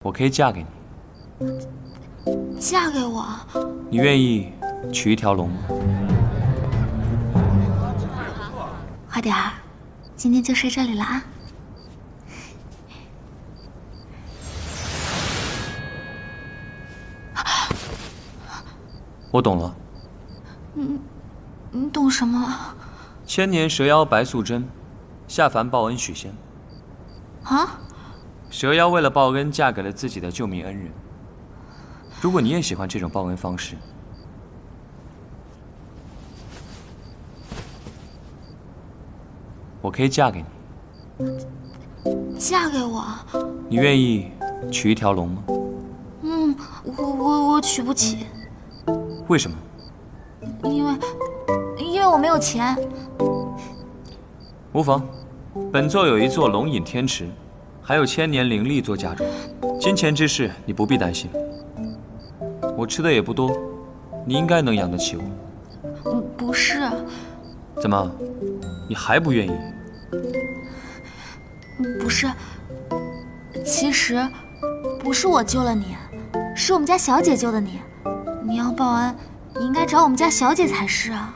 我可以嫁给你。嫁给我？你愿意娶一条龙吗？快点儿，今天就睡这里了啊！我懂了。你懂什么了？千年蛇妖白素贞下凡报恩许仙。啊？蛇妖为了报恩，嫁给了自己的救命恩人。如果你也喜欢这种报恩方式，我可以嫁给你。嫁给我？你愿意娶一条龙吗？我娶不起。为什么？因为我没有钱。无妨，本座有一座龙隐天池，还有千年灵力做嫁妆，金钱之事你不必担心。我吃的也不多，你应该能养得起我。不是。怎么，你还不愿意？不是，其实不是我救了你，是我们家小姐救的你。你要报恩，你应该找我们家小姐才是啊。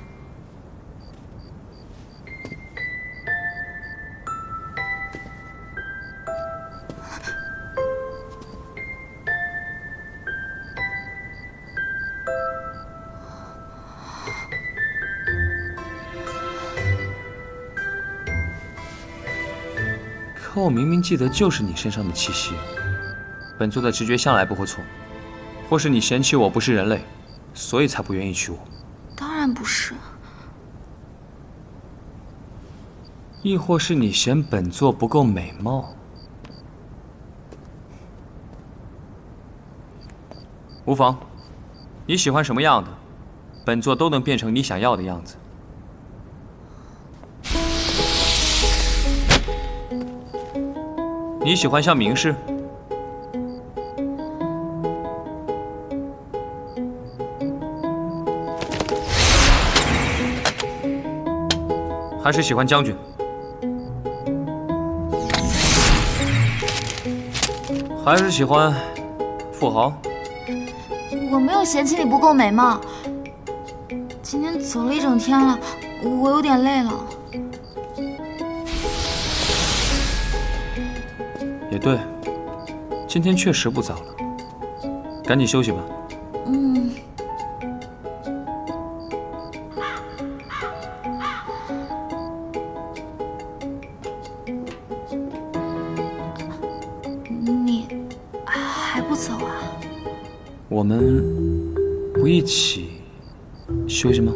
可我明明记得就是你身上的气息，本座的直觉向来不会错。或是你嫌弃我不是人类，所以才不愿意娶我？当然不是。亦或是你嫌本座不够美貌？无妨，你喜欢什么样的，本座都能变成你想要的样子。你喜欢像明氏？还是喜欢将军？还是喜欢富豪？我没有嫌弃你不够美貌。今天走了一整天了，我有点累了。也对，今天确实不早了，赶紧休息吧。你还不走啊？我们不一起休息吗？